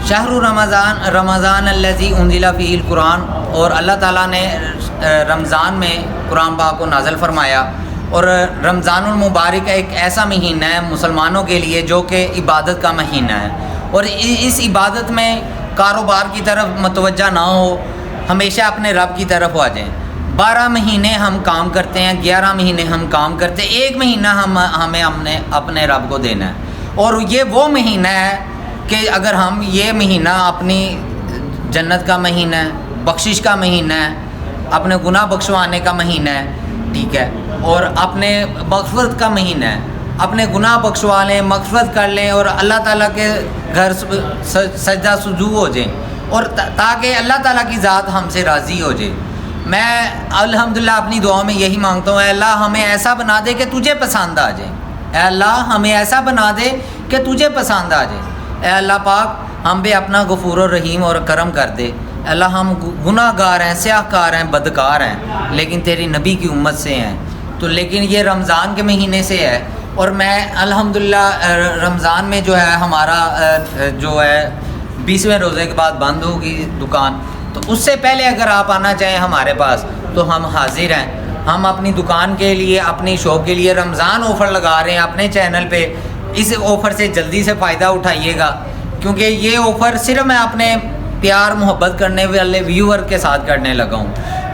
شہر رمضان الذی انزل فیہ القرآن، اور اللہ تعالیٰ نے رمضان میں قرآن پاک کو نازل فرمایا. اور رمضان المبارک ایک ایسا مہینہ ہے مسلمانوں کے لیے جو کہ عبادت کا مہینہ ہے، اور اس عبادت میں کاروبار کی طرف متوجہ نہ ہو، ہمیشہ اپنے رب کی طرف آ جائیں. 12 مہینے ہم کام کرتے ہیں، 11 مہینے ہم کام کرتے ہیں، ایک مہینہ ہمیں اپنے رب کو دینا ہے. اور یہ وہ مہینہ ہے کہ اگر ہم یہ مہینہ اپنی جنت کا مہینہ ہے، بخشش کا مہینہ ہے، اپنے گناہ بخشوانے کا مہینہ ہے، ٹھیک ہے، اور اپنے مغفرت کا مہینہ ہے، اپنے گناہ بخشوا لیں، مغفرت کر لیں، اور اللہ تعالیٰ کے گھر سجدہ سجود ہو جائیں، اور تاکہ اللہ تعالیٰ کی ذات ہم سے راضی ہو جائے. میں الحمدللہ اپنی دعاؤں میں یہی مانگتا ہوں، اے اللہ ہمیں ایسا بنا دے کہ تجھے پسند آ جائے. اے اللہ ہمیں ایسا بنا دے کہ تجھے پسند آ جائے. اے اللہ پاک ہم پہ اپنا غفور و رحیم اور کرم کر دے. اللہ ہم گناہ گار ہیں، سیاہ کار ہیں، بدکار ہیں، لیکن تیری نبی کی امت سے ہیں، تو لیکن یہ رمضان کے مہینے سے ہے. اور میں الحمدللہ رمضان میں جو ہے ہمارا جو ہے 20ویں روزے کے بعد بند ہوگی دکان، تو اس سے پہلے اگر آپ آنا چاہیں ہمارے پاس تو ہم حاضر ہیں. ہم اپنی دکان کے لیے، اپنی شاپ کے لیے رمضان آفر لگا رہے ہیں اپنے چینل پہ. اس آفر سے جلدی سے فائدہ اٹھائیے گا، کیونکہ یہ آفر صرف میں اپنے پیار محبت کرنے والے ویور کے ساتھ کرنے لگا ہوں.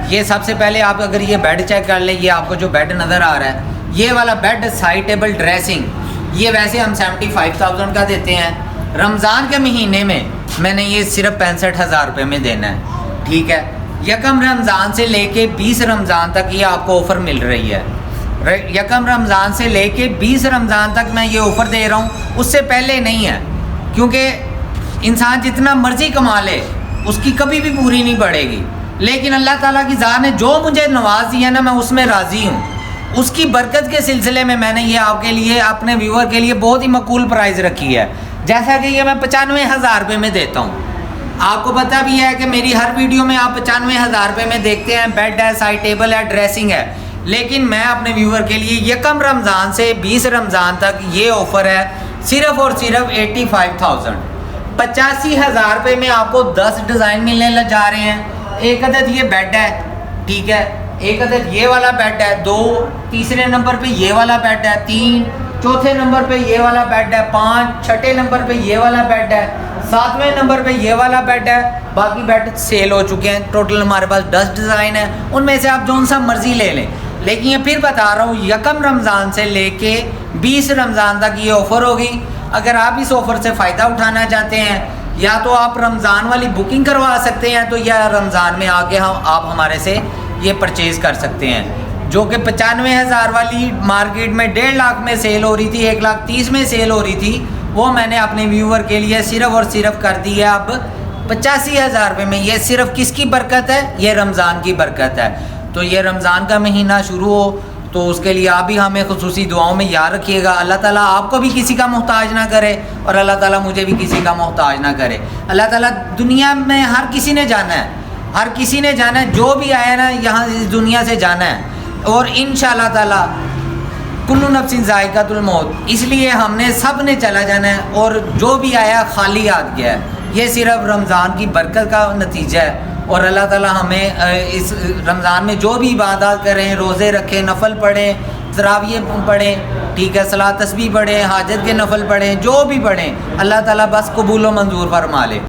یہ سب سے پہلے آپ اگر یہ بیڈ چیک کر لیں، یہ آپ کو جو بیڈ نظر آ رہا ہے، یہ والا بیڈ سائڈ ٹیبل ڈریسنگ، یہ ویسے ہم 75,000 کا دیتے ہیں. رمضان کے مہینے میں نے یہ صرف 65,000 روپے میں دینا ہے، ٹھیک ہے. 1 رمضان سے لے کے 20 رمضان تک یہ آپ کو آفر مل رہی ہے. 1 رمضان سے لے کے 20 رمضان تک میں یہ آفر دے رہا ہوں، اس سے پہلے نہیں ہے. کیونکہ انسان جتنا مرضی کما لے اس کی کبھی بھی پوری نہیں پڑے گی، لیکن اللہ تعالیٰ کی ذات نے جو مجھے نواز دیا نا، میں اس میں راضی ہوں. اس کی برکت کے سلسلے میں نے یہ آپ کے لیے، اپنے ویور کے لیے بہت ہی معقول پرائز رکھی ہے. جیسا کہ یہ میں 95,000 روپے میں دیتا ہوں. آپ کو پتہ بھی ہے کہ میری ہر ویڈیو میں آپ 95,000 روپے میں دیکھتے ہیں، بیڈ ہے، سائڈ ٹیبل ہے، ڈریسنگ ہے. لیکن میں اپنے ویور کے لیے 1 رمضان سے 20 رمضان تک یہ آفر ہے صرف اور صرف 85,000، 85,000 روپے میں آپ کو 10 ڈیزائن ملنے جا رہے ہیں. ایک عدد یہ بیڈ ہے، ٹھیک ہے، ایک عدد یہ والا بیڈ ہے، 2 تیسرے نمبر پہ یہ والا بیڈ ہے، 3 چوتھے نمبر پہ یہ والا بیڈ ہے، 5 چھٹے نمبر پہ یہ والا بیڈ ہے، 7ویں نمبر پہ یہ والا بیڈ ہے. باقی بیڈ سیل ہو چکے ہیں. ٹوٹل ہمارے پاس 10 ڈیزائن ہیں، ان میں سے آپ جون سا مرضی لے لیں. لیکن یہ پھر بتا رہا ہوں 1 رمضان سے لے کے 20 رمضان تک یہ آفر ہوگی. اگر آپ اس آفر سے فائدہ اٹھانا چاہتے ہیں، یا تو آپ رمضان والی بکنگ کروا سکتے ہیں، تو یا رمضان میں آ کے آپ ہمارے سے یہ پرچیز کر سکتے ہیں. جو کہ 95,000 والی مارکیٹ میں 1.5 لاکھ میں سیل ہو رہی تھی، 1,30,000 میں سیل ہو رہی تھی، وہ میں نے اپنے ویور کے لیے صرف اور صرف کر دی ہے اب 85,000 روپے میں. یہ صرف کس کی برکت ہے؟ یہ رمضان کی برکت ہے. تو یہ رمضان کا مہینہ شروع ہو تو اس کے لیے آپ بھی ہمیں خصوصی دعاؤں میں یاد رکھیے گا. اللہ تعالیٰ آپ کو بھی کسی کا محتاج نہ کرے، اور اللہ تعالیٰ مجھے بھی کسی کا محتاج نہ کرے. اللہ تعالیٰ دنیا میں ہر کسی نے جانا ہے، ہر کسی نے جانا ہے، جو بھی آیا نا یہاں اس دنیا سے جانا ہے. اور انشاءاللہ تعالیٰ کل نفس ذائقۃ الموت، اس لیے ہم نے سب نے چلا جانا ہے، اور جو بھی آیا خالی ہاتھ گیا ہے. یہ صرف رمضان کی برکت کا نتیجہ ہے. اور اللہ تعالیٰ ہمیں اس رمضان میں جو بھی عبادات کریں، روزے رکھیں، نفل پڑھیں، تراویح پڑھیں، ٹھیک ہے، صلاۃ تسبیح پڑھیں، حاجت کے نفل پڑھیں، جو بھی پڑھیں، اللہ تعالیٰ بس قبول و منظور فرما لے.